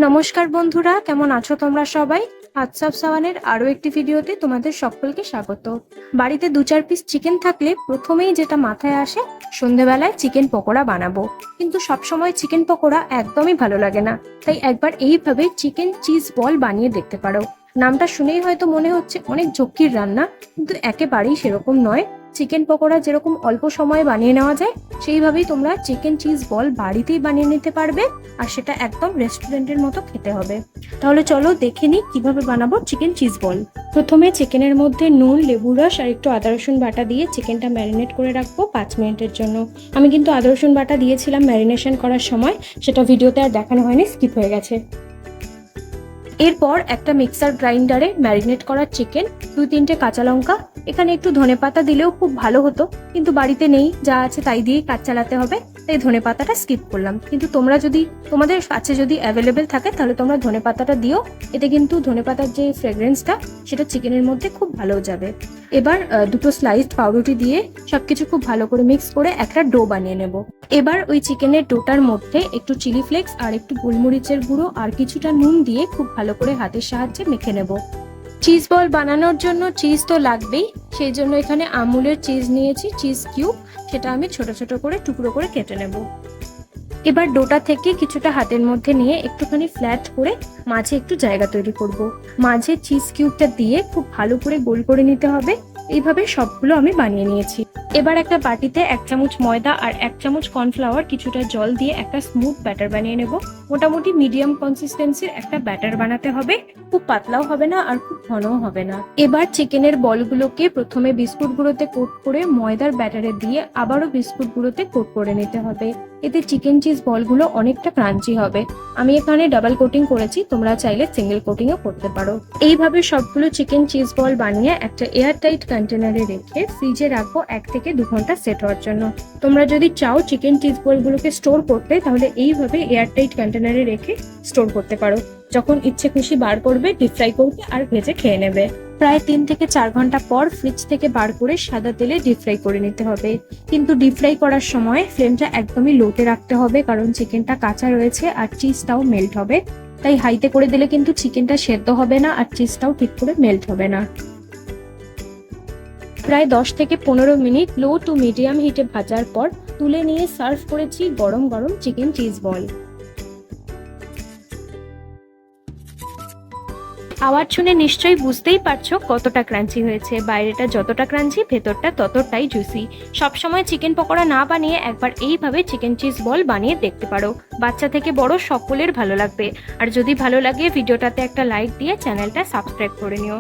নমস্কার বন্ধুরা, কেমন আছো তোমরা সবাই? হোয়াটসঅ্যাপ সাওয়ানের আরও একটি ভিডিওতে তোমাদের সকলকে স্বাগত। বাড়িতে 2-4 পিস চিকেন থাকলে প্রথমেই যেটা মাথায় আসে, সন্ধেবেলায় চিকেন পকোড়া বানাবো। কিন্তু সবসময় চিকেন পকোড়া একদমই ভালো লাগে না, তাই একবার এইভাবে চিকেন চিজ বল বানিয়ে দেখতে পারো। নামটা শুনেই হয়তো মনে হচ্ছে অনেক ঝক্কির রান্না, কিন্তু একেবারেই সেরকম নয়। চিকেন পকোড়া যেরকম অল্প সময়ে বানিয়ে নেওয়া যায়, সেইভাবেই তোমরা চিকেন চিজ বল বাড়িতেই বানিয়ে নিতে পারবে, আর সেটা একদম রেস্টুরেন্টের মতো খেতে হবে। তাহলে চলো দেখে নিই কিভাবে বানাবো চিকেন চিজ বল। প্রথমে চিকেনের মধ্যে নুন, লেবু রস আর একটু আদা রসুন বাটা দিয়ে চিকেনটা ম্যারিনেট করে রাখবো 5 মিনিটের জন্য। আমি কিন্তু আদা রসুন বাটা দিয়েছিলাম ম্যারিনেশন করার সময়, সেটা ভিডিওতে আর দেখানো হয়নি, স্কিপ হয়ে গেছে। এরপর একটা মিক্সার গ্রাইন্ডারে ম্যারিনেট করা চিকেন, 2-3টে কাঁচা লঙ্কা, এখানে একটু ধনেপাতা দিলেও খুব ভালো হতো, কিন্তু বাড়িতে নেই, যা আছে তাই দিয়েই কাজ চালাতে হবে, তাই ধনেপাতাটা স্কিপ করলাম। কিন্তু তোমাদের কাছে যদি অ্যাভেলেবেল থাকে তাহলে তোমরা ধনেপাতাটা দিও, এতে কিন্তু ধনেপাতার যে ফ্রেগ্রেন্সটা সেটা চিকেনের মধ্যে খুব ভালো যাবে। এবার 2টো স্লাইসড পাউরুটি দিয়ে সবকিছু খুব ভালো করে মিক্স করে একটা ডো বানিয়ে নেব। এবার ওই চিকেনের ডোটার মধ্যে একটু চিলি ফ্লেক্স আর একটু গোলমরিচের গুঁড়ো আর কিছুটা নুন দিয়ে খুব ভালো করে হাতের সাহায্যে মেখে নেব। চিজ বল বানানোর জন্য চিজ তো লাগবেই, সেই জন্য এখানে আমুলের চিজ নিয়েছি, চিজ কিউব, সেটা আমি ছোট ছোট করে টুকরো করে কেটে নেব। এবার ডোটা থেকে কিছুটা হাতের মধ্যে নিয়ে একটুখানি ফ্ল্যাট করে মাঝে একটু জায়গা তৈরি করব। মাঝে চিজ কিউবটা দিয়ে খুব ভালো করে গোল করে নিতে হবে। এইভাবে সবগুলো আমি বানিয়ে নিয়েছি। এবার একটা বাটিতে 1 চামচ ময়দা আর 1 চামচ কর্নফ্লাওয়ার কিছুটা জল দিয়ে একটা স্মুথ ব্যাটার বানিয়ে নেব। মোটামুটি মিডিয়াম কনসিস্টেন্সির একটা ব্যাটার বানাতে হবে, খুব পাতলাও হবে না আর খুব ঘনও হবে না। এবার চিকেনের বলগুলোকে প্রথমে বিস্কুট গুঁড়োতে কোট করে ময়দার ব্যাটারে দিয়ে আবারও বিস্কুট গুঁড়োতে কোট করে নিতে হবে। এতে চিকেন চিজ বলগুলো অনেকটা ক্রাঞ্চি হবে। আমি এখানে ডাবল কোটিং করেছি, তোমরা চাইলে সিঙ্গেল কোটিংও করতে পারো। এইভাবে সবগুলো চিকেন চিজ বল বানিয়ে একটা এয়ারটাইট কন্টেনারে রেখে ফ্রিজে রাখবো 1 থেকে 2 ঘন্টা সেট হওয়ার জন্য। তোমরা যদি চাও চিকেন চিজ বলগুলোকে স্টোর করতে, তাহলে এইভাবে এয়ারটাইট কন্টেনারে রেখে স্টোর করতে পারো। যখন ইচ্ছে খুশি বার করবে, ডিপ ফ্রাই করবে আর ভেজে খেয়ে নেবে। প্রায় 3 থেকে 4 ঘন্টা পর ফ্রিজ থেকে বার করে সাদা তেলে ডিপ ফ্রাই করে নিতে হবে। কিন্তু ডিপ ফ্রাই করার সময় ফ্লেমটা একদমই লোতে রাখতে হবে, কারণ চিকেনটা কাঁচা রয়েছে আর চিজটাও মেল্ট হবে। তাই হাইতে করে দিলে কিন্তু চিকেনটা সেদ্ধ হবে না আর চিজটাও ঠিক করে মেল্ট হবে না। প্রায় 10 থেকে 15 মিনিট লো টু মিডিয়াম হিটে ভাজার পর তুলে নিয়ে সার্ভ করেছি গরম গরম চিকেন চিজ বল। আওয়াজ শুনে নিশ্চয়ই বুঝতেই পারছো কতটা ক্রাঞ্চি হয়েছে। বাইরেটা যতটা ক্রাঞ্চি, ভেতরটা ততটাই জুসি। সবসময় চিকেন পকোড়া না বানিয়ে একবার এইভাবে চিকেন চিজ বল বানিয়ে দেখতে পারো। বাচ্চা থেকে বড় সকলের ভালো লাগবে। আর যদি ভালো লাগে ভিডিওটাতে একটা লাইক দিয়ে চ্যানেলটা সাবস্ক্রাইব করে নিও।